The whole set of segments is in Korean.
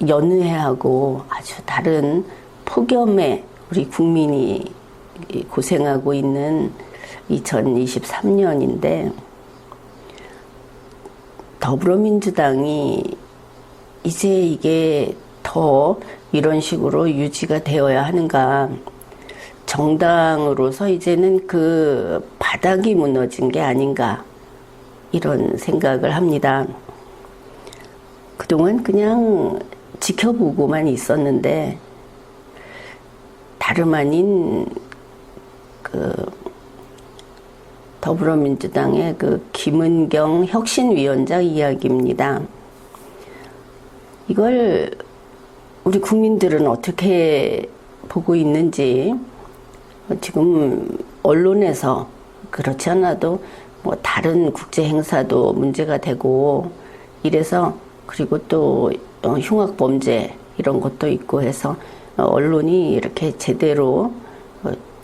연회하고 아주 다른 폭염에 우리 국민이 고생하고 있는 2023년인데 더불어민주당이 이제 이게 더 이런 식으로 유지가 되어야 하는가. 정당으로서 이제는 그 바닥이 무너진 게 아닌가 이런 생각을 합니다. 그동안 그냥 지켜보고만 있었는데 다름 아닌 그 더불어민주당의 그 김은경 혁신위원장 이야기입니다. 이걸 우리 국민들은 어떻게 보고 있는지 지금 언론에서 그렇지 않아도 뭐 다른 국제 행사도 문제가 되고 이래서 그리고 또 흉악 범죄 이런 것도 있고 해서 언론이 이렇게 제대로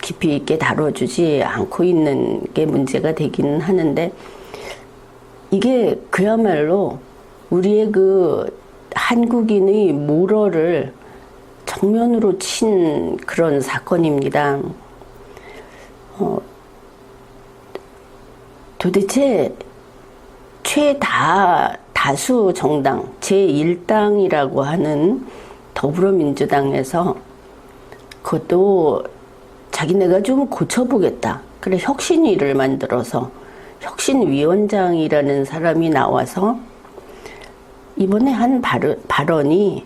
깊이 있게 다뤄주지 않고 있는 게 문제가 되기는 하는데 이게 그야말로 우리의 그 한국인의 모럴을 정면으로 친 그런 사건입니다. 도대체 다수 정당 제1당이라고 하는 더불어민주당에서 그것도 자기네가 좀 고쳐보겠다. 그래 혁신위를 만들어서 혁신위원장이라는 사람이 나와서 이번에 한 발언이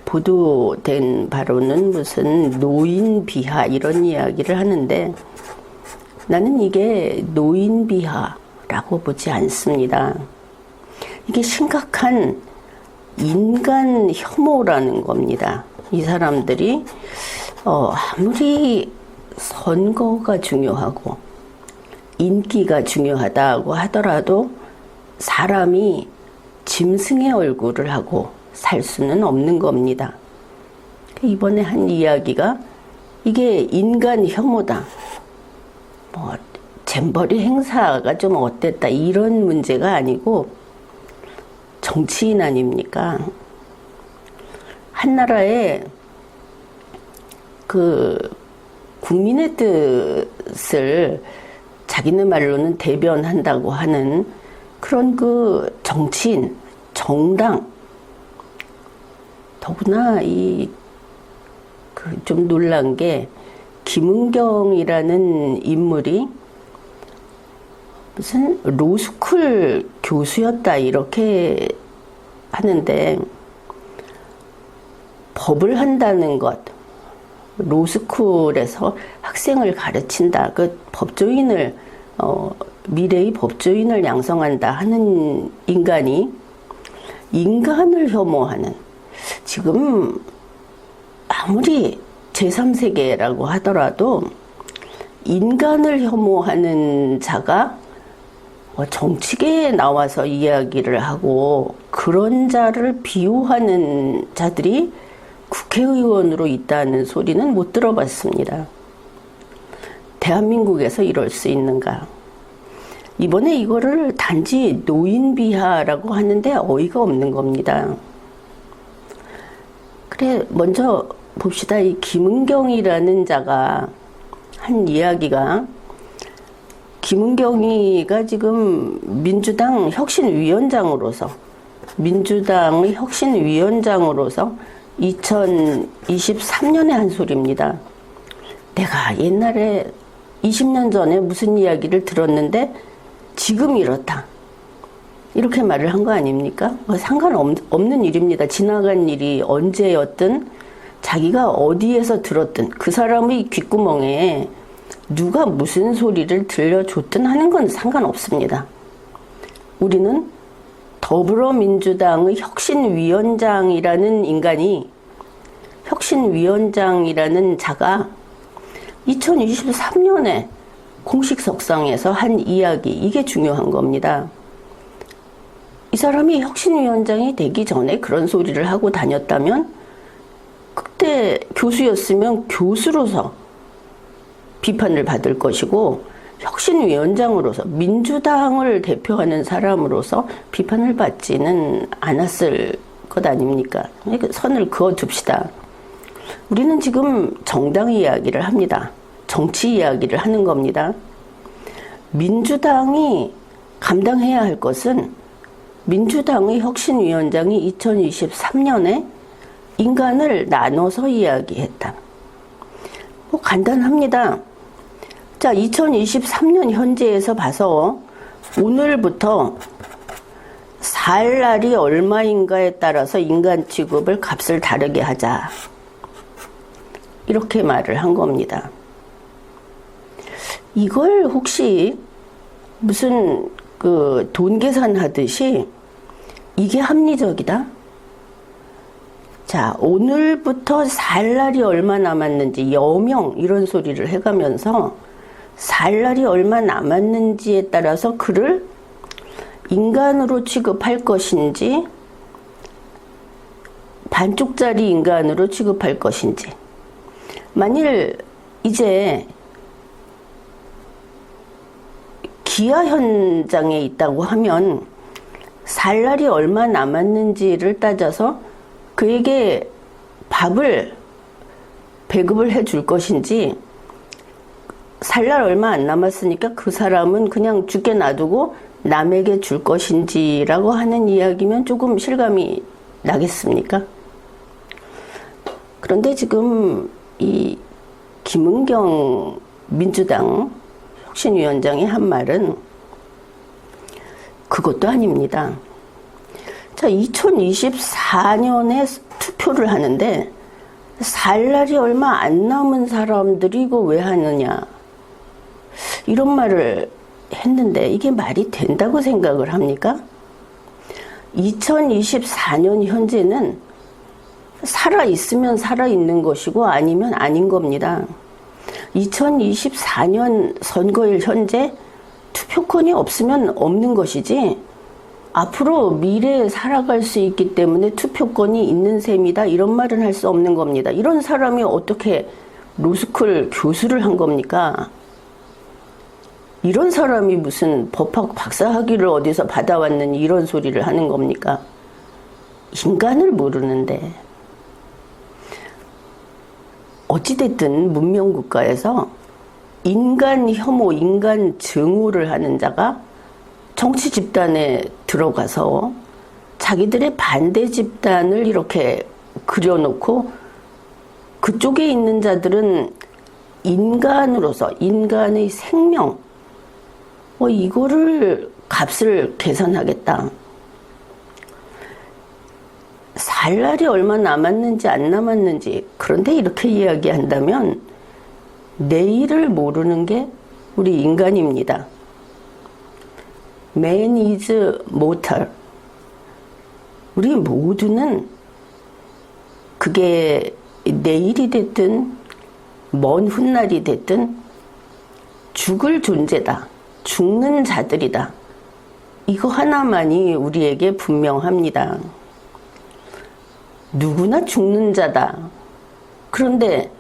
보도된 발언은 무슨 노인 비하 이런 이야기를 하는데 나는 이게 노인 비하라고 보지 않습니다. 이게 심각한 인간 혐오라는 겁니다. 이 사람들이 아무리 선거가 중요하고 인기가 중요하다고 하더라도 사람이 짐승의 얼굴을 하고 살 수는 없는 겁니다. 이번에 한 이야기가 이게 인간 혐오다. 뭐 잼버리 행사가 좀 어땠다 이런 문제가 아니고 정치인 아닙니까? 한 나라의 그 국민의 뜻을 자기네 말로는 대변한다고 하는 그런 그 정치인, 정당, 더구나 좀 놀란 게 김은경이라는 인물이 무슨 로스쿨 교수였다 이렇게 하는데 법을 한다는 것, 로스쿨에서 학생을 가르친다, 그 법조인을 미래의 법조인을 양성한다 하는 인간이 인간을 혐오하는, 지금 아무리 제3세계라고 하더라도 인간을 혐오하는 자가 정치계에 나와서 이야기를 하고 그런 자를 비호하는 자들이 국회의원으로 있다는 소리는 못 들어봤습니다. 대한민국에서 이럴 수 있는가? 이번에 이거를 단지 노인 비하라고 하는데 어이가 없는 겁니다. 그래, 먼저 봅시다. 이 김은경이라는 자가 한 이야기가, 김은경이가 지금 민주당의 혁신위원장으로서 2023년에 한 소리입니다. 내가 옛날에 20년 전에 무슨 이야기를 들었는데 지금 이렇다. 이렇게 말을 한 거 아닙니까? 상관없는 일입니다. 지나간 일이 언제였든 자기가 어디에서 들었든 그 사람의 귓구멍에 누가 무슨 소리를 들려줬든 하는 건 상관없습니다. 우리는 더불어민주당의 혁신위원장이라는 인간이, 혁신위원장이라는 자가 2023년에 공식석상에서 한 이야기, 이게 중요한 겁니다. 이 사람이 혁신위원장이 되기 전에 그런 소리를 하고 다녔다면 그때 교수였으면 교수로서 비판을 받을 것이고 혁신위원장으로서 민주당을 대표하는 사람으로서 비판을 받지는 않았을 것 아닙니까? 선을 그어둡시다. 우리는 지금 정당 이야기를 합니다. 정치 이야기를 하는 겁니다. 민주당이 감당해야 할 것은 민주당의 혁신위원장이 2023년에 인간을 나눠서 이야기했다. 뭐 간단합니다. 자, 2023년 현재에서 봐서 오늘부터 살 날이 얼마인가에 따라서 인간 취급을 값을 다르게 하자. 이렇게 말을 한 겁니다. 이걸 혹시 무슨 그 돈 계산하듯이 이게 합리적이다? 자, 오늘부터 살 날이 얼마 남았는지 여명 이런 소리를 해가면서 살 날이 얼마 남았는지에 따라서 그를 인간으로 취급할 것인지 반쪽짜리 인간으로 취급할 것인지, 만일 이제 기아 현장에 있다고 하면 살 날이 얼마 남았는지를 따져서 그에게 밥을 배급을 해줄 것인지, 살 날 얼마 안 남았으니까 그 사람은 그냥 죽게 놔두고 남에게 줄 것인지라고 하는 이야기면 조금 실감이 나겠습니까? 그런데 지금 이 김은경 민주당 혁신위원장이 한 말은 그것도 아닙니다. 자, 2024년에 투표를 하는데 살 날이 얼마 안 남은 사람들이 이거 왜 하느냐, 이런 말을 했는데 이게 말이 된다고 생각을 합니까? 2024년 현재는 살아있으면 살아있는 것이고 아니면 아닌 겁니다. 2024년 선거일 현재 투표권이 없으면 없는 것이지, 앞으로 미래에 살아갈 수 있기 때문에 투표권이 있는 셈이다, 이런 말은 할 수 없는 겁니다. 이런 사람이 어떻게 로스쿨 교수를 한 겁니까? 이런 사람이 무슨 법학 박사학위를 어디서 받아왔는 이런 소리를 하는 겁니까? 인간을 모르는데. 어찌됐든 문명국가에서 인간 혐오, 인간 증오를 하는 자가 정치 집단에 들어가서 자기들의 반대 집단을 이렇게 그려놓고 그쪽에 있는 자들은 인간으로서 인간의 생명, 이거를 값을 계산하겠다. 살 날이 얼마 남았는지 안 남았는지, 그런데 이렇게 이야기한다면 내일을 모르는 게 우리 인간입니다. Man is mortal. 우리 모두는 그게 내일이 됐든 먼 훗날이 됐든 죽을 존재다. 죽는 자들이다. 이거 하나만이 우리에게 분명합니다. 누구나 죽는 자다. 그런데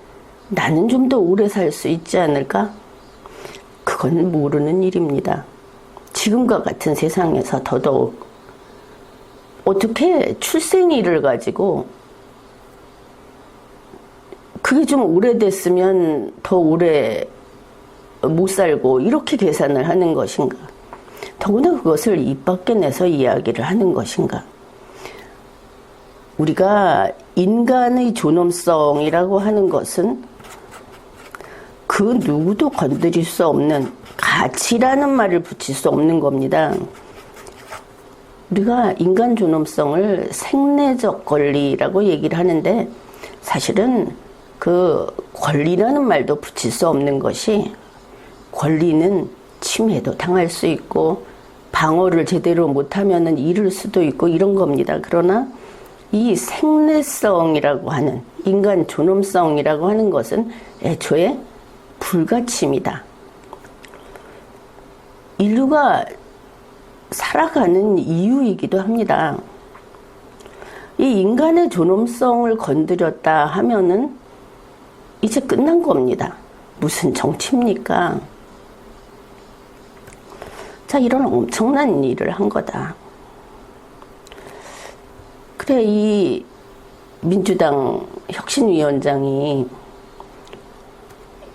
나는 좀 더 오래 살 수 있지 않을까? 그건 모르는 일입니다. 지금과 같은 세상에서 더더욱 어떻게 출생일을 가지고 그게 좀 오래됐으면 더 오래 못 살고 이렇게 계산을 하는 것인가? 더구나 그것을 입 밖에 내서 이야기를 하는 것인가? 우리가 인간의 존엄성이라고 하는 것은 그 누구도 건드릴 수 없는 가치라는 말을 붙일 수 없는 겁니다. 우리가 인간 존엄성을 생내적 권리라고 얘기를 하는데, 사실은 그 권리라는 말도 붙일 수 없는 것이, 권리는 침해도 당할 수 있고 방어를 제대로 못하면은 잃을 수도 있고 이런 겁니다. 그러나 이 생내성이라고 하는, 인간 존엄성이라고 하는 것은 애초에 불가침이다. 인류가 살아가는 이유이기도 합니다. 이 인간의 존엄성을 건드렸다 하면은 이제 끝난 겁니다. 무슨 정치입니까? 자, 이런 엄청난 일을 한 거다. 그래, 이 민주당 혁신위원장이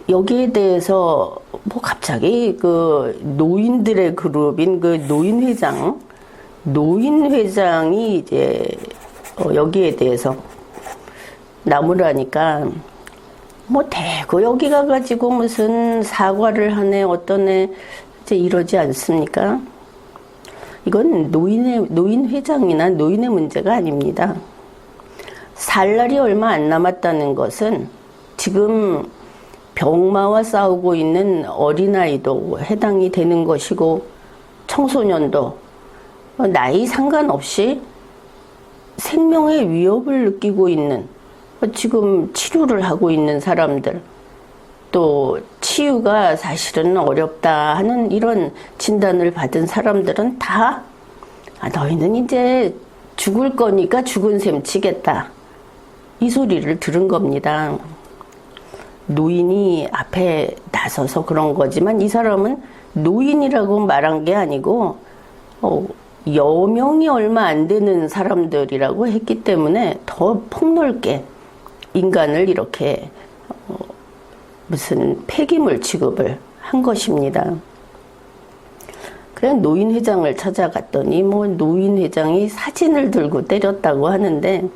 여기에 대해서 뭐 갑자기 그 노인들의 그룹인 그 노인회장이 이제 여기에 대해서 나무라니까 뭐 대고 여기 가가지고 무슨 사과를 하네 어떠네 이제 이러지 않습니까? 이건 노인 회장이나 노인의 문제가 아닙니다. 살 날이 얼마 안 남았다는 것은 지금 병마와 싸우고 있는 어린아이도 해당이 되는 것이고 청소년도 나이 상관없이 생명의 위협을 느끼고 있는 지금 치료를 하고 있는 사람들 또 치유가 사실은 어렵다 하는 이런 진단을 받은 사람들은 다 너희는 이제 죽을 거니까 죽은 셈 치겠다 이 소리를 들은 겁니다. 노인이 앞에 나서서 그런 거지만 이 사람은 노인이라고 말한 게 아니고 여명이 얼마 안 되는 사람들이라고 했기 때문에 더 폭넓게 인간을 이렇게 무슨 폐기물 취급을 한 것입니다. 그래 노인 회장을 찾아갔더니 뭐 노인 회장이 사진을 들고 때렸다고 하는데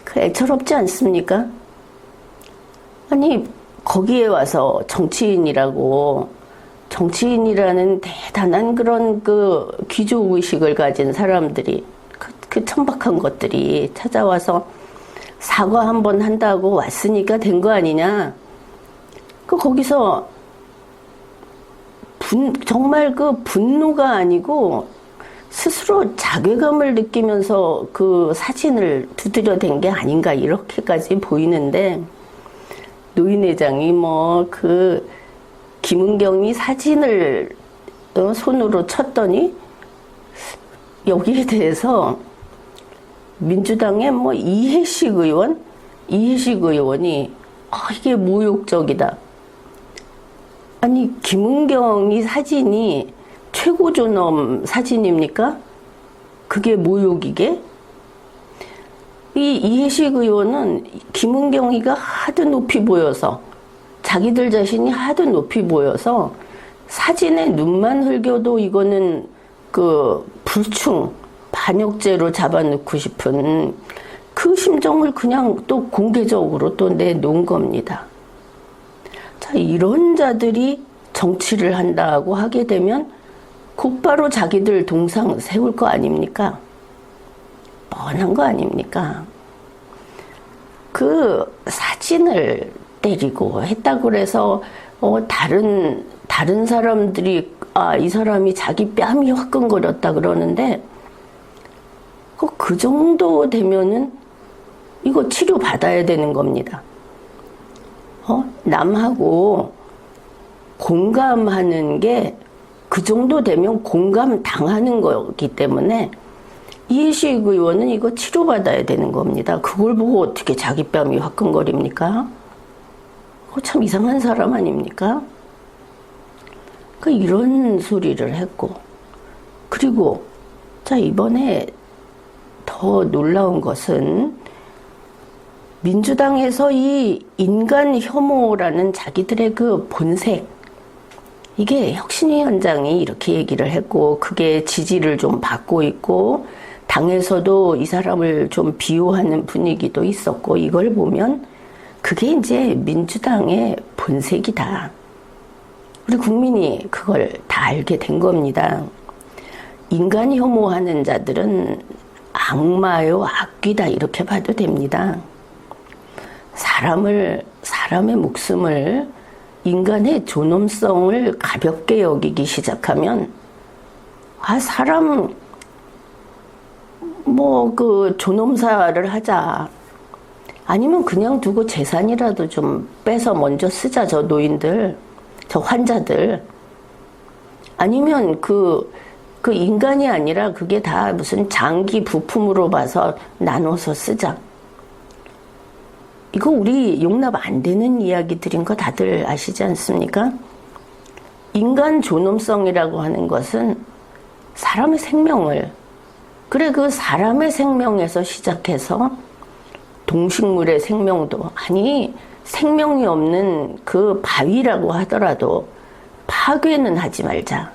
그 애처롭지 않습니까? 아니 거기에 와서 정치인이라는 대단한 그런 그 귀족의식을 가진 사람들이 그 천박한 것들이 찾아와서 사과 한번 한다고 왔으니까 된 거 아니냐. 거기서 정말 그 분노가 아니고 스스로 자괴감을 느끼면서 그 사진을 두드려댄 게 아닌가 이렇게까지 보이는데 노인회장이 뭐 그 김은경이 사진을 손으로 쳤더니 여기에 대해서 민주당의 뭐 이해식 의원이 이게 모욕적이다. 아니 김은경이 사진이 최고 존엄 사진입니까? 그게 모욕이게? 이 이해식 의원은 김은경이가 하도 높이 보여서 자기들 자신이 하도 높이 보여서 사진에 눈만 흘겨도 이거는 그 불충 반역죄로 잡아넣고 싶은 그 심정을 그냥 또 공개적으로 또 내놓은 겁니다. 자, 이런 자들이 정치를 한다고 하게 되면 곧바로 자기들 동상 세울 거 아닙니까? 뻔한 거 아닙니까? 그 사진을 때리고 했다고 그래서 다른 사람들이 이 사람이 자기 뺨이 화끈거렸다 그러는데 그 정도 되면은 이거 치료 받아야 되는 겁니다. 남하고 공감하는 게 그 정도 되면 공감 당하는 거기 때문에 이해식 의원은 이거 치료받아야 되는 겁니다. 그걸 보고 어떻게 자기 뺨이 화끈거립니까? 참 이상한 사람 아닙니까? 이런 소리를 했고 그리고 자 이번에 더 놀라운 것은 민주당에서 이 인간 혐오라는 자기들의 그 본색 이게 혁신위원장이 이렇게 얘기를 했고 그게 지지를 좀 받고 있고 당에서도 이 사람을 좀 비호하는 분위기도 있었고 이걸 보면 그게 이제 민주당의 본색이다. 우리 국민이 그걸 다 알게 된 겁니다. 인간 혐오하는 자들은 악마요 악귀다 이렇게 봐도 됩니다. 사람의 목숨을 인간의 존엄성을 가볍게 여기기 시작하면 사람 뭐 그 존엄사를 하자 아니면 그냥 두고 재산이라도 좀 빼서 먼저 쓰자 저 노인들 저 환자들 아니면 그 인간이 아니라 그게 다 무슨 장기 부품으로 봐서 나눠서 쓰자. 이거 우리 용납 안 되는 이야기들인 거 다들 아시지 않습니까? 인간 존엄성이라고 하는 것은 사람의 생명을 그래, 그 사람의 생명에서 시작해서 동식물의 생명도, 아니 생명이 없는 그 바위라고 하더라도 파괴는 하지 말자.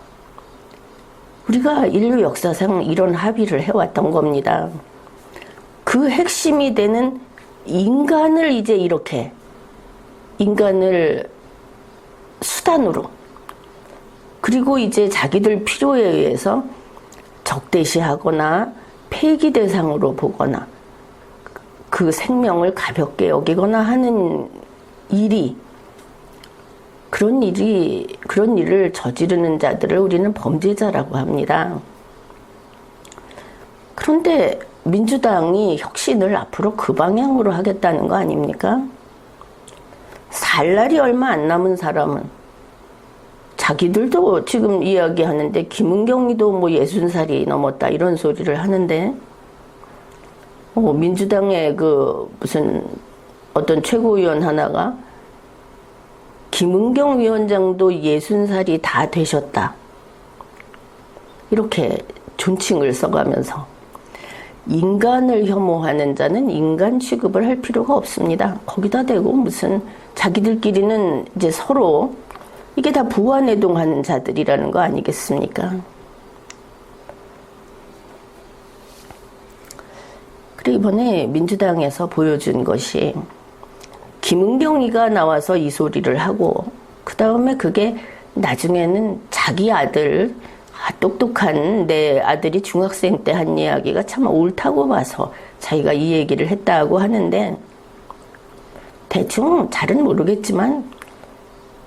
우리가 인류 역사상 이런 합의를 해왔던 겁니다. 그 핵심이 되는 인간을 이제 이렇게, 인간을 수단으로, 그리고 이제 자기들 필요에 의해서 적대시하거나 폐기 대상으로 보거나 그 생명을 가볍게 여기거나 하는 일이, 그런 일을 저지르는 자들을 우리는 범죄자라고 합니다. 그런데 민주당이 혁신을 앞으로 그 방향으로 하겠다는 거 아닙니까? 살 날이 얼마 안 남은 사람은, 자기들도 지금 이야기하는데 김은경이도 뭐 60살이 넘었다 이런 소리를 하는데, 민주당의 그 무슨 어떤 최고위원 하나가 김은경 위원장도 60살이 다 되셨다, 이렇게 존칭을 써가면서, 인간을 혐오하는 자는 인간 취급을 할 필요가 없습니다. 거기다 대고 무슨 자기들끼리는 이제 서로 이게 다 부화내동하는 자들이라는 거 아니겠습니까? 그래, 이번에 민주당에서 보여준 것이, 김은경이가 나와서 이 소리를 하고 그 다음에 그게 나중에는 자기 아들, 똑똑한 내 아들이 중학생 때 한 이야기가 참 옳다고 봐서 자기가 이 얘기를 했다고 하는데, 대충 잘은 모르겠지만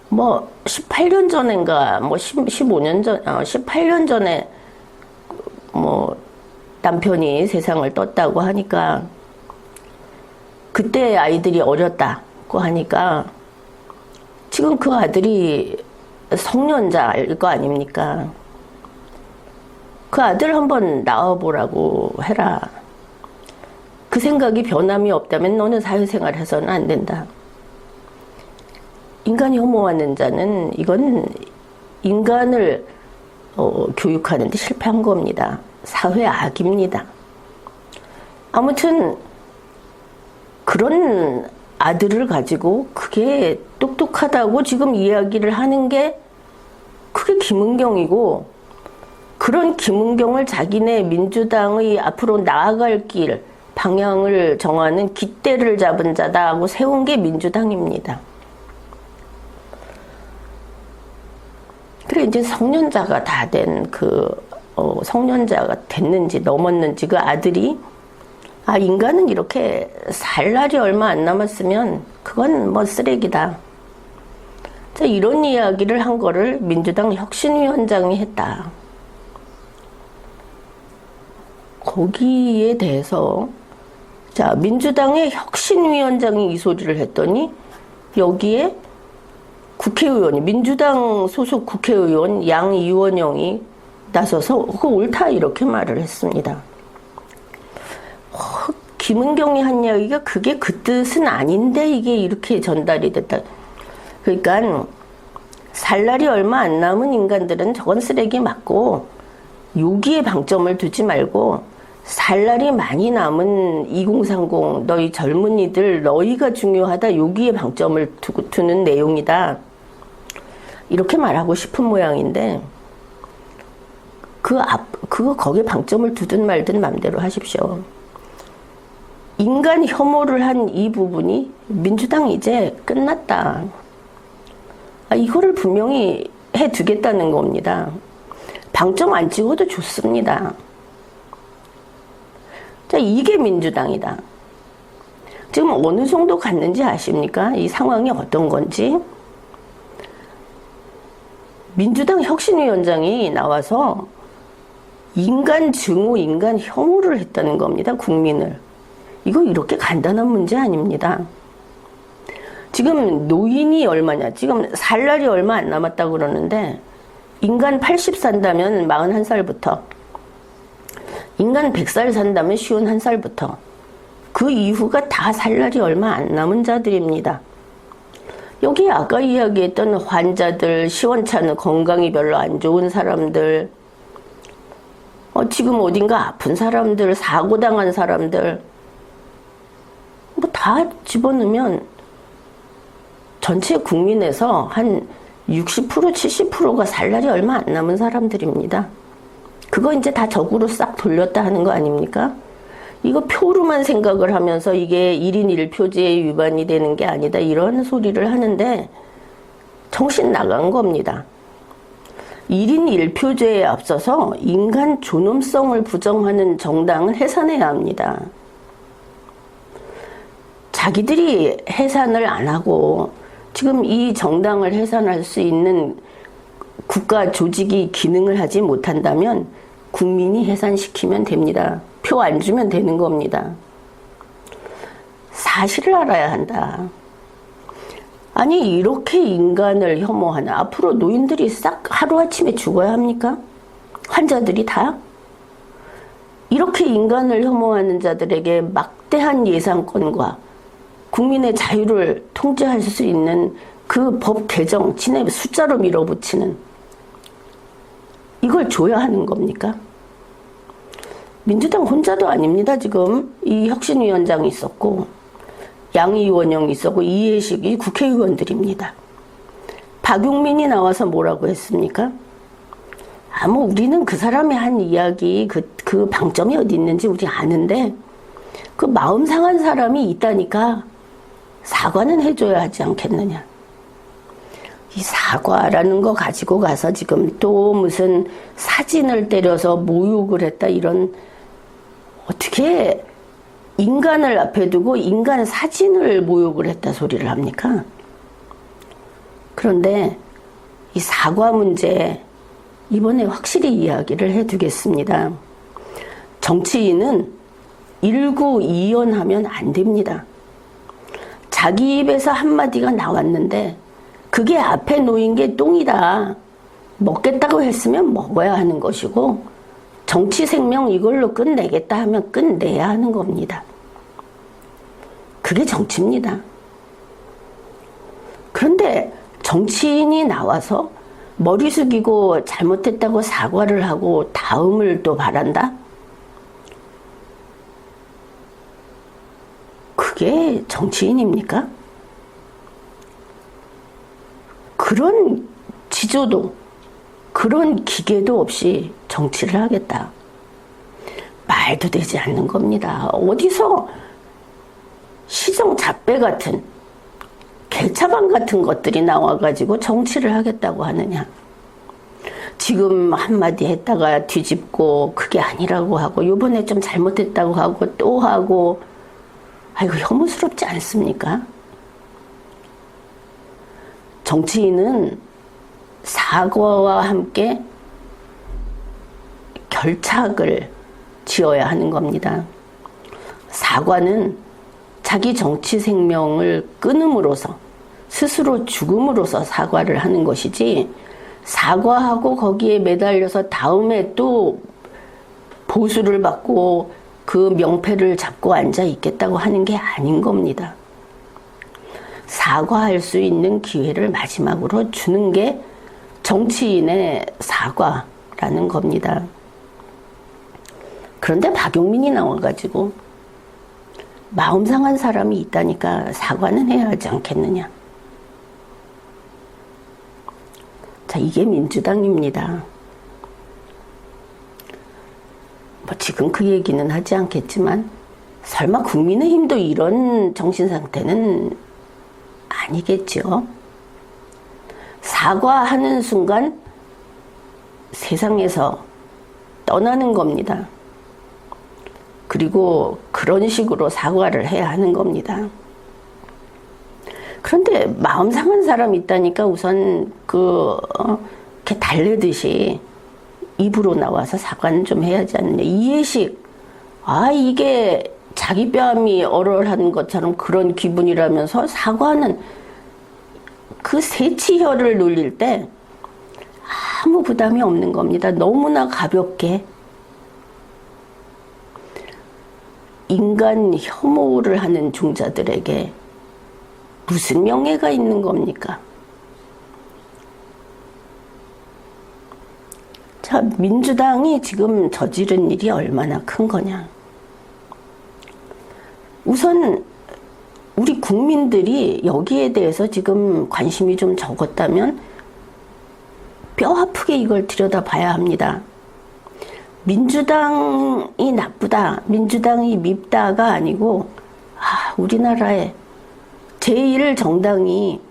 뭐 18년 전인가 뭐 15년 전, 18년 전에 뭐 남편이 세상을 떴다고 하니까, 그때 아이들이 어렸다고 하니까 지금 그 아들이 성년자일 거 아닙니까? 그 아들 한번 낳아보라고 해라. 그 생각이 변함이 없다면 너는 사회생활 해서는 안 된다. 인간 혐오하는 자는, 이건 인간을 교육하는 데 실패한 겁니다. 사회 악입니다. 아무튼 그런 아들을 가지고 그게 똑똑하다고 지금 이야기를 하는 게, 그게 김은경이고, 그런 김은경을 자기네 민주당의 앞으로 나아갈 길, 방향을 정하는 깃대를 잡은 자다고 세운 게 민주당입니다. 그래, 이제 성년자가 다 된 성년자가 됐는지 넘었는지 그 아들이, 인간은 이렇게 살 날이 얼마 안 남았으면 그건 뭐 쓰레기다. 자, 이런 이야기를 한 거를 민주당 혁신위원장이 했다. 거기에 대해서, 자, 민주당의 혁신위원장이 이 소리를 했더니 여기에 국회의원이, 민주당 소속 국회의원 양이원영이 나서서 그거 옳다 이렇게 말을 했습니다. 김은경이 한 이야기가 그게 그 뜻은 아닌데 이게 이렇게 전달이 됐다. 그러니까 살 날이 얼마 안 남은 인간들은 저건 쓰레기 맞고, 여기에 방점을 두지 말고 살 날이 많이 남은 2030 너희 젊은이들, 너희가 중요하다, 여기에 방점을 두는 내용이다, 이렇게 말하고 싶은 모양인데, 그거 거기에 방점을 두든 말든 맘대로 하십시오. 인간 혐오를 한 이 부분이 민주당 이제 끝났다, 이거를 분명히 해두겠다는 겁니다. 방점 안 찍어도 좋습니다. 자, 이게 민주당이다. 지금 어느 정도 갔는지 아십니까? 이 상황이 어떤 건지. 민주당 혁신위원장이 나와서 인간 증오, 인간 혐오를 했다는 겁니다. 국민을. 이거 이렇게 간단한 문제 아닙니다. 지금 노인이 얼마냐, 지금 살 날이 얼마 안 남았다고 그러는데, 인간 80 산다면 41살부터, 인간 100살 산다면 51살부터, 그 이후가 다 살 날이 얼마 안 남은 자들입니다. 여기 아까 이야기했던 환자들, 시원찮은 건강이 별로 안 좋은 사람들, 지금 어딘가 아픈 사람들, 사고당한 사람들, 뭐 다 집어넣으면 전체 국민에서 한 60%, 70%가 살 날이 얼마 안 남은 사람들입니다. 그거 이제 다 적으로 싹 돌렸다 하는 거 아닙니까? 이거 표로만 생각을 하면서 이게 1인 1표제에 위반이 되는 게 아니다, 이런 소리를 하는데 정신 나간 겁니다. 1인 1표제에 앞서서 인간 존엄성을 부정하는 정당은 해산해야 합니다. 자기들이 해산을 안 하고 지금 이 정당을 해산할 수 있는 국가 조직이 기능을 하지 못한다면 국민이 해산시키면 됩니다. 표 안 주면 되는 겁니다. 사실을 알아야 한다. 아니 이렇게 인간을 혐오하는, 앞으로 노인들이 싹 하루아침에 죽어야 합니까? 환자들이 다? 이렇게 인간을 혐오하는 자들에게 막대한 예산권과 국민의 자유를 통제할 수 있는 그 법 개정, 진에 숫자로 밀어붙이는, 이걸 줘야 하는 겁니까? 민주당 혼자도 아닙니다. 지금 이 혁신위원장이 있었고 양이원영이 있었고 이해식이 국회의원들입니다. 박용민이 나와서 뭐라고 했습니까? 뭐 우리는 그 사람이 한 이야기 그 방점이 어디 있는지 우리 아는데 그 마음 상한 사람이 있다니까 사과는 해줘야 하지 않겠느냐. 이 사과라는 거 가지고 가서 지금 또 무슨 사진을 때려서 모욕을 했다, 이런, 어떻게 인간을 앞에 두고 인간 사진을 모욕을 했다 소리를 합니까? 그런데 이 사과 문제 이번에 확실히 이야기를 해두겠습니다. 정치인은 일구이연하면 안 됩니다. 자기 입에서 한마디가 나왔는데 그게 앞에 놓인 게 똥이다, 먹겠다고 했으면 먹어야 하는 것이고, 정치 생명 이걸로 끝내겠다 하면 끝내야 하는 겁니다. 그게 정치입니다. 그런데 정치인이 나와서 머리 숙이고 잘못했다고 사과를 하고 다음을 또 바란다? 그게 정치인입니까? 그런 지조도, 그런 기계도 없이 정치를 하겠다. 말도 되지 않는 겁니다. 어디서 시정 잡배 같은, 개차반 같은 것들이 나와가지고 정치를 하겠다고 하느냐. 지금 한마디 했다가 뒤집고 그게 아니라고 하고, 요번에 좀 잘못했다고 하고 또 하고, 아이고 혐오스럽지 않습니까? 정치인은 사과와 함께 결착을 지어야 하는 겁니다. 사과는 자기 정치 생명을 끊음으로써, 스스로 죽음으로써 사과를 하는 것이지, 사과하고 거기에 매달려서 다음에 또 보수를 받고 그 명패를 잡고 앉아 있겠다고 하는 게 아닌 겁니다. 사과할 수 있는 기회를 마지막으로 주는 게 정치인의 사과라는 겁니다. 그런데 박용민이 나와가지고 마음 상한 사람이 있다니까 사과는 해야 하지 않겠느냐. 자, 이게 민주당입니다. 뭐 지금 그 얘기는 하지 않겠지만 설마 국민의힘도 이런 정신 상태는 아니겠죠. 사과하는 순간 세상에서 떠나는 겁니다. 그리고 그런 식으로 사과를 해야 하는 겁니다. 그런데 마음 상한 사람이 있다니까 우선 이렇게 달래듯이 입으로 나와서 사과는 좀 해야지 않느냐. 이해식, 이게 자기 뺨이 얼얼한 것처럼 그런 기분이라면서 사과는, 그 새치혀를 놀릴 때 아무 부담이 없는 겁니다. 너무나 가볍게. 인간 혐오를 하는 중자들에게 무슨 명예가 있는 겁니까? 자, 민주당이 지금 저지른 일이 얼마나 큰 거냐. 우선 우리 국민들이 여기에 대해서 지금 관심이 좀 적었다면 뼈 아프게 이걸 들여다봐야 합니다. 민주당이 나쁘다, 민주당이 밉다가 아니고 우리나라의 제1 정당이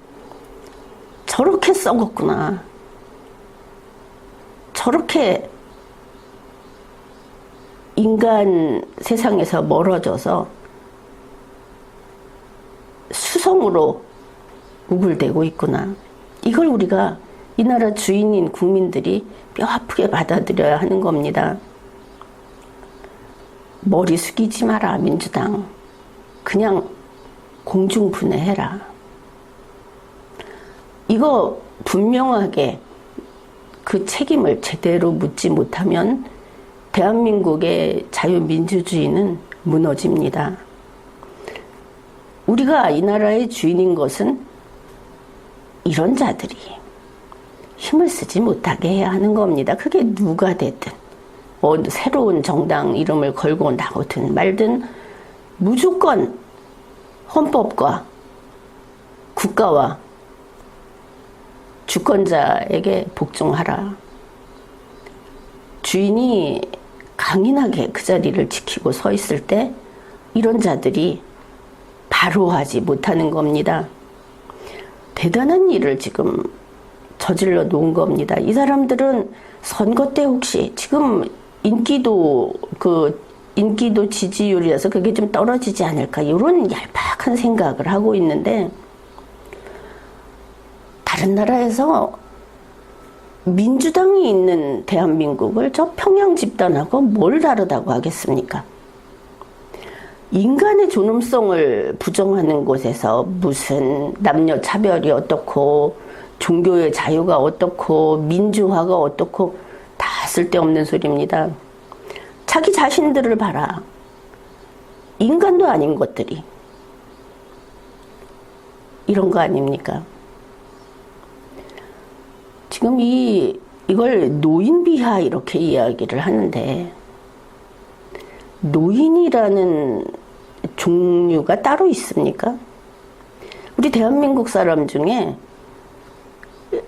저렇게 썩었구나. 저렇게 인간 세상에서 멀어져서 수성으로 우글대고 있구나. 이걸 우리가 이 나라 주인인 국민들이 뼈 아프게 받아들여야 하는 겁니다. 머리 숙이지 마라, 민주당. 그냥 공중분해해라. 이거 분명하게 그 책임을 제대로 묻지 못하면 대한민국의 자유민주주의는 무너집니다. 우리가 이 나라의 주인인 것은 이런 자들이 힘을 쓰지 못하게 해야 하는 겁니다. 그게 누가 됐든 새로운 정당 이름을 걸고 나오든 말든 무조건 헌법과 국가와 주권자에게 복종하라. 주인이 강인하게 그 자리를 지키고 서 있을 때 이런 자들이 바로 하지 못하는 겁니다. 대단한 일을 지금 저질러 놓은 겁니다. 이 사람들은 선거 때 혹시 지금 인기도 지지율이라서 그게 좀 떨어지지 않을까 이런 얄팍한 생각을 하고 있는데 다른 나라에서 민주당이 있는 대한민국을 저 평양 집단하고 뭘 다르다고 하겠습니까? 인간의 존엄성을 부정하는 곳에서 무슨 남녀 차별이 어떻고 종교의 자유가 어떻고 민주화가 어떻고 다 쓸데없는 소리입니다. 자기 자신들을 봐라. 인간도 아닌 것들이 이런 거 아닙니까? 지금 이걸 노인 비하 이렇게 이야기를 하는데 노인이라는 종류가 따로 있습니까? 우리 대한민국 사람 중에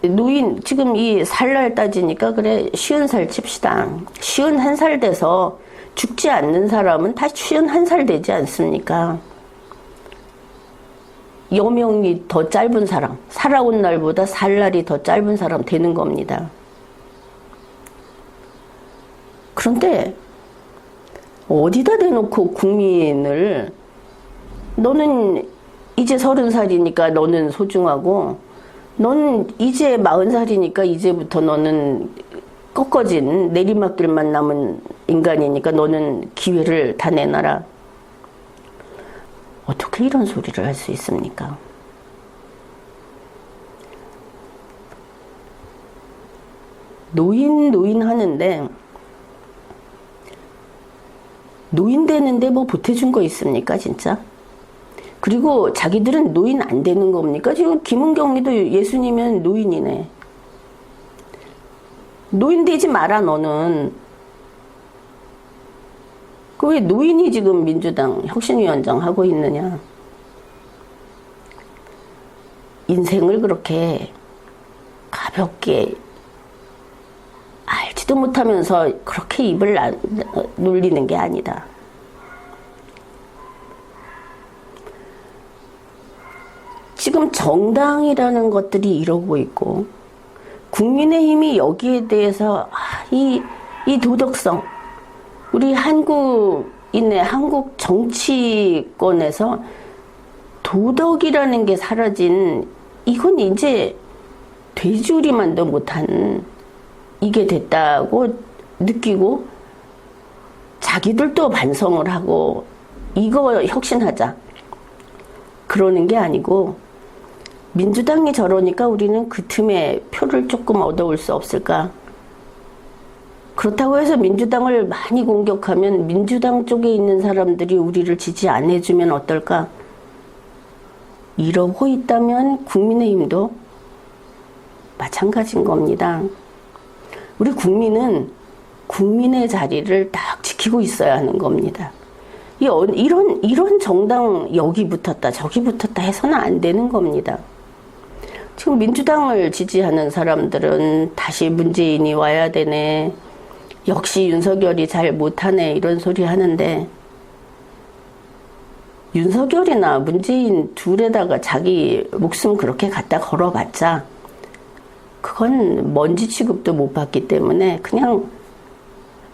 노인 지금 이 살날 따지니까 그래 50살 칩시다. 51살 돼서 죽지 않는 사람은 다 51살 되지 않습니까? 여명이 더 짧은 사람, 살아온 날보다 살 날이 더 짧은 사람 되는 겁니다. 그런데 어디다 대놓고 국민을 너는 이제 30살이니까 너는 소중하고 너는 이제 40살이니까 이제부터 너는 꺾어진 내리막길만 남은 인간이니까 너는 기회를 다 내놔라. 어떻게 이런 소리를 할 수 있습니까? 노인 하는데 노인 되는데 뭐 보태준 거 있습니까 진짜? 그리고 자기들은 노인 안 되는 겁니까? 지금 김은경이도 예수님은 노인이네. 노인 되지 마라 너는. 그 왜 노인이 지금 민주당 혁신위원장 하고 있느냐. 인생을 그렇게 가볍게 알지도 못하면서 그렇게 입을 놀리는 게 아니다. 지금 정당이라는 것들이 이러고 있고 국민의힘이 여기에 대해서 이 도덕성 우리 한국인의 한국 정치권에서 도덕이라는 게 사라진 이건 이제 돼지우리만도 못한 이게 됐다고 느끼고 자기들도 반성을 하고 이거 혁신하자 그러는 게 아니고 민주당이 저러니까 우리는 그 틈에 표를 조금 얻어올 수 없을까? 그렇다고 해서 민주당을 많이 공격하면 민주당 쪽에 있는 사람들이 우리를 지지 안 해주면 어떨까? 이러고 있다면 국민의힘도 마찬가지인 겁니다. 우리 국민은 국민의 자리를 딱 지키고 있어야 하는 겁니다. 이런 정당 여기 붙었다 저기 붙었다 해서는 안 되는 겁니다. 지금 민주당을 지지하는 사람들은 다시 문재인이 와야 되네, 역시 윤석열이 잘 못하네, 이런 소리 하는데, 윤석열이나 문재인 둘에다가 자기 목숨 그렇게 갖다 걸어봤자 그건 먼지 취급도 못 받기 때문에 그냥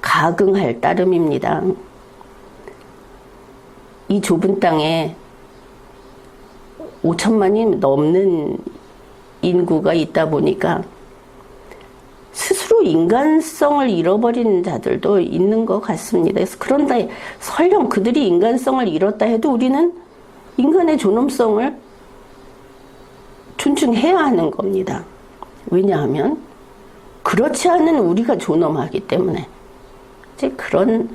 가긍할 따름입니다. 이 좁은 땅에 5천만이 넘는 인구가 있다 보니까 스스로 인간성을 잃어버린 자들도 있는 것 같습니다. 그래서 그런데 설령 그들이 인간성을 잃었다 해도 우리는 인간의 존엄성을 존중해야 하는 겁니다. 왜냐하면 그렇지 않은 우리가 존엄하기 때문에. 이제 그런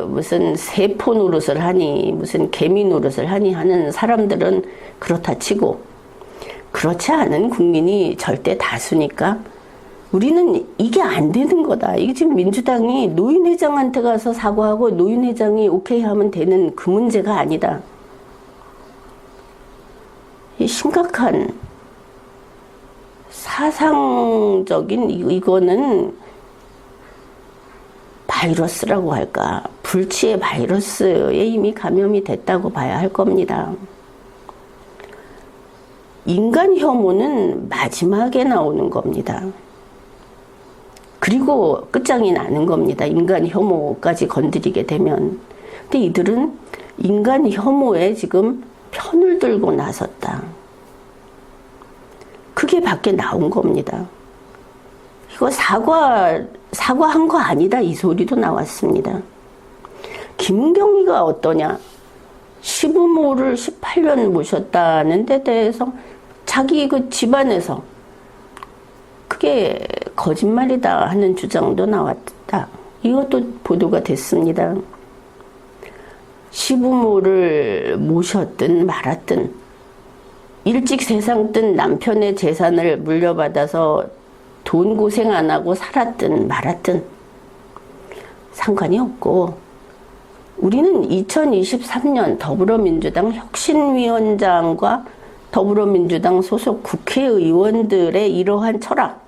무슨 세포 노릇을 하니 무슨 개미 노릇을 하니 하는 사람들은 그렇다 치고, 그렇지 않은 국민이 절대 다수니까 우리는 이게 안 되는 거다. 이게 지금 민주당이 노인회장한테 가서 사과하고 노인회장이 오케이 하면 되는 그 문제가 아니다. 이 심각한 사상적인 이거는 바이러스라고 할까, 불치의 바이러스에 이미 감염이 됐다고 봐야 할 겁니다. 인간 혐오는 마지막에 나오는 겁니다. 그리고 끝장이 나는 겁니다. 인간 혐오까지 건드리게 되면. 근데 이들은 인간 혐오에 지금 편을 들고 나섰다. 그게 밖에 나온 겁니다. 이거 사과한 거 아니다, 이 소리도 나왔습니다. 김은경이가 어떠냐? 시부모를 18년 모셨다는 데 대해서 자기 그 집안에서 그게 거짓말이다 하는 주장도 나왔다. 이것도 보도가 됐습니다. 시부모를 모셨든 말았든, 일찍 세상 뜬 남편의 재산을 물려받아서 돈 고생 안 하고 살았든 말았든 상관이 없고, 우리는 2023년 더불어민주당 혁신위원장과 더불어민주당 소속 국회의원들의 이러한 철학,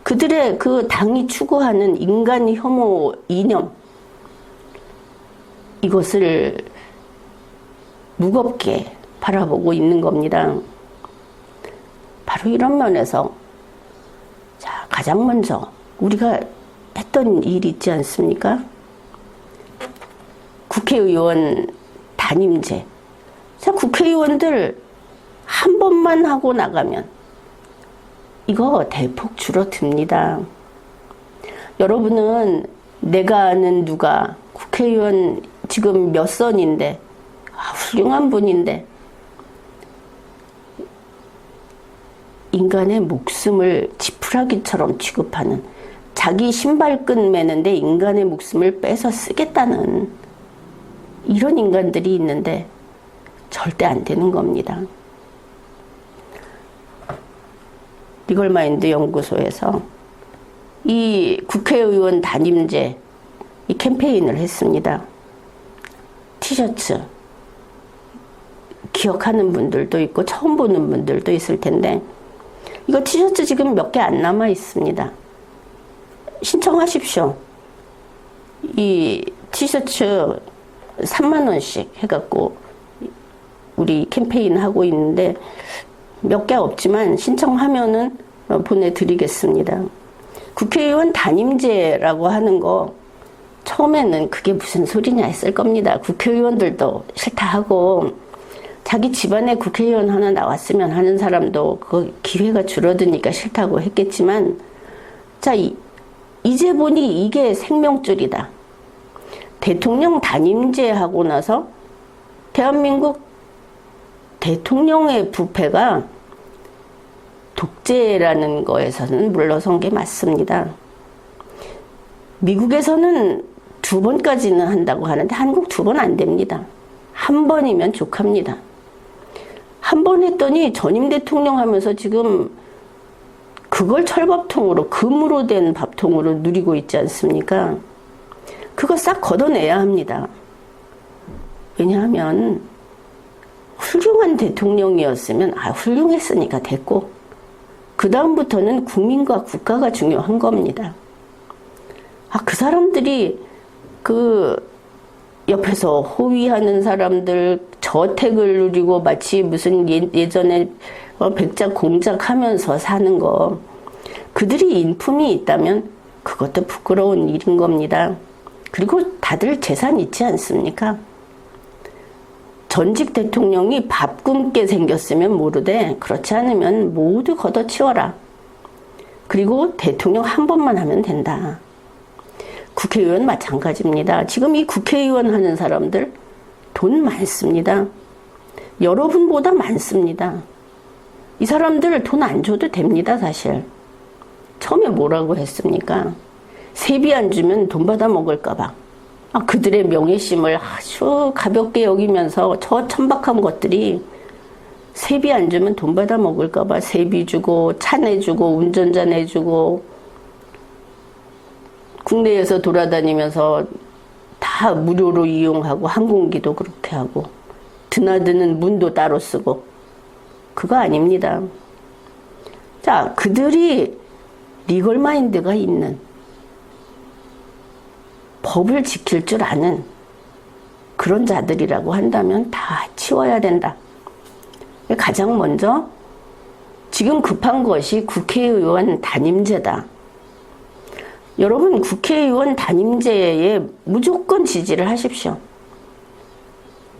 그들의 그 당이 추구하는 인간 혐오 이념, 이것을 무겁게 바라보고 있는 겁니다. 바로 이런 면에서 자, 가장 먼저 우리가 했던 일이 있지 않습니까? 국회의원 단임제. 자, 국회의원들 한 번만 하고 나가면 이거 대폭 줄어듭니다. 여러분은 내가 아는 누가 국회의원 지금 몇 선인데, 훌륭한 분인데 인간의 목숨을 지푸라기처럼 취급하는, 자기 신발끈 매는데 인간의 목숨을 빼서 쓰겠다는 이런 인간들이 있는데 절대 안 되는 겁니다. 리걸마인드 연구소에서 이 국회의원 단임제 이 캠페인을 했습니다. 티셔츠 기억하는 분들도 있고 처음 보는 분들도 있을 텐데, 이거 티셔츠 지금 몇 개 안 남아 있습니다. 신청하십시오. 이 티셔츠 3만 원씩 해갖고 우리 캠페인 하고 있는데 몇 개 없지만 신청하면은 보내드리겠습니다. 국회의원 단임제라고 하는 거 처음에는 그게 무슨 소리냐 했을 겁니다. 국회의원들도 싫다 하고, 자기 집안에 국회의원 하나 나왔으면 하는 사람도 그 기회가 줄어드니까 싫다고 했겠지만, 자, 이제 보니 이게 생명줄이다. 대통령 단임제 하고 나서 대한민국 대통령의 부패가 독재라는 거에서는 물러선 게 맞습니다. 미국에서는 2번까지는 한다고 하는데 한국 2번 안 됩니다. 1번이면 족합니다. 1번 했더니 전임 대통령 하면서 지금 그 그걸 철밥통으로, 금으로 된 밥통으로 누리고 있지 않습니까? 그거 싹 걷어내야 합니다. 왜냐하면 훌륭한 대통령이었으면 훌륭했으니까 됐고, 그 다음부터는 국민과 국가가 중요한 겁니다. 그 사람들이 옆에서 호위하는 사람들, 저택을 누리고 마치 무슨 예전에 백작 공작 하면서 사는 거, 그들이 인품이 있다면 그것도 부끄러운 일인 겁니다. 그리고 다들 재산 있지 않습니까? 전직 대통령이 밥 굶게 생겼으면 모르되 그렇지 않으면 모두 걷어치워라. 그리고 대통령 한 번만 하면 된다. 국회의원 마찬가지입니다. 지금 이 국회의원 하는 사람들 돈 많습니다. 여러분보다 많습니다. 이 사람들 돈 안 줘도 됩니다, 사실. 처음에 뭐라고 했습니까? 세비 안 주면 돈 받아 먹을까 봐. 그들의 명예심을 아주 가볍게 여기면서 저 천박한 것들이 세비 안 주면 돈 받아 먹을까 봐 세비 주고 차 내주고 운전자 내주고 국내에서 돌아다니면서 다 무료로 이용하고 항공기도 그렇게 하고 드나드는 문도 따로 쓰고 그거 아닙니다. 자, 그들이 리걸 마인드가 있는 법을 지킬 줄 아는 그런 자들이라고 한다면 다 치워야 된다. 가장 먼저 지금 급한 것이 국회의원 단임제다. 여러분, 국회의원 단임제에 무조건 지지를 하십시오.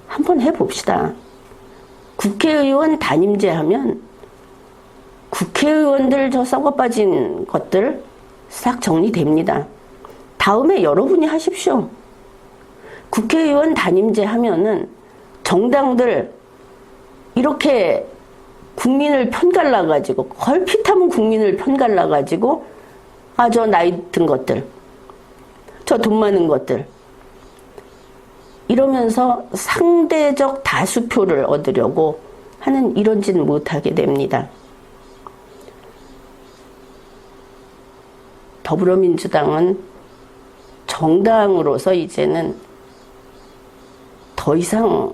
한번 해봅시다. 국회의원 단임제 하면 국회의원들 저 썩어빠진 것들 싹 정리됩니다. 다음에 여러분이 하십시오. 국회의원 단임제 하면은 정당들 이렇게 국민을 편갈라가지고 걸핏하면 국민을 편갈라가지고 저 나이 든 것들, 저 돈 많은 것들 이러면서 상대적 다수표를 얻으려고 하는 이런 짓 못하게 됩니다. 더불어민주당은 정당으로서 이제는 더 이상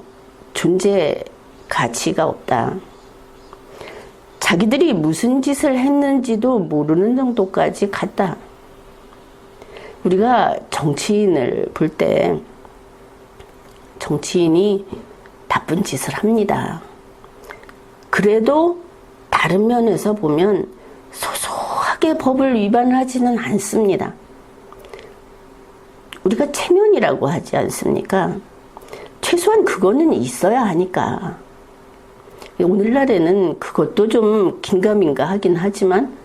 존재 가치가 없다. 자기들이 무슨 짓을 했는지도 모르는 정도까지 갔다. 우리가 정치인을 볼 때 정치인이 나쁜 짓을 합니다. 그래도 다른 면에서 보면 소소하게 법을 위반하지는 않습니다. 우리가 체면이라고 하지 않습니까? 최소한 그거는 있어야 하니까. 오늘날에는 그것도 좀 긴가민가 하긴 하지만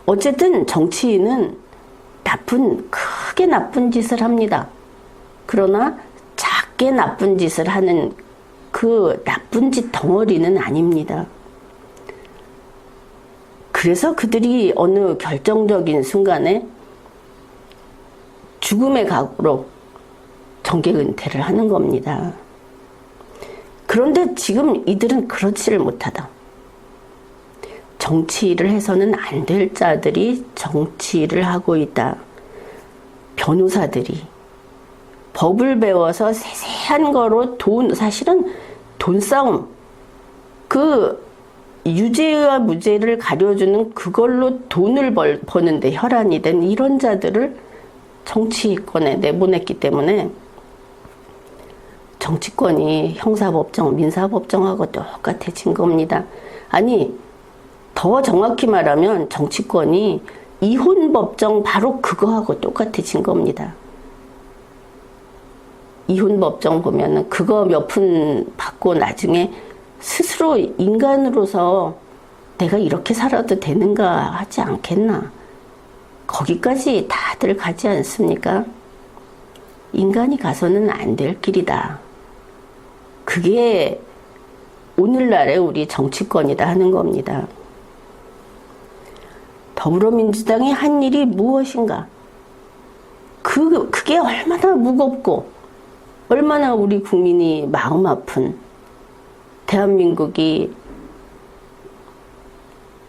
어쨌든 정치인은 크게 나쁜 짓을 합니다. 그러나 작게 나쁜 짓을 하는 그 나쁜 짓 덩어리는 아닙니다. 그래서 그들이 어느 결정적인 순간에 죽음의 각오로 정계 은퇴를 하는 겁니다. 그런데 지금 이들은 그렇지를 못하다. 정치 일을 해서는 안 될 자들이 정치 일을 하고 있다. 변호사들이 법을 배워서 세세한 거로 사실은 돈 싸움, 유죄와 무죄를 가려주는 그걸로 돈을 버는데 혈안이 된 이런 자들을 정치권에 내보냈기 때문에 정치권이 형사법정, 민사법정하고 똑같아진 겁니다. 아니, 더 정확히 말하면 정치권이 이혼법정 바로 그거하고 똑같아진 겁니다. 이혼법정 보면은 그거 몇 푼 받고 나중에 스스로 인간으로서 내가 이렇게 살아도 되는가 하지 않겠나. 거기까지 다들 가지 않습니까? 인간이 가서는 안 될 길이다. 그게 오늘날의 우리 정치권이다 하는 겁니다. 더불어민주당이 한 일이 무엇인가? 그게 얼마나 무겁고 얼마나 우리 국민이 마음 아픈 대한민국이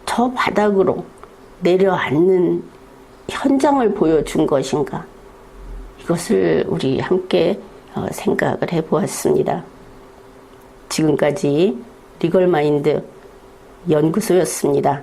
저 바닥으로 내려앉는 현장을 보여준 것인가? 이것을 우리 함께 생각을 해보았습니다. 지금까지 리걸마인드 연구소였습니다.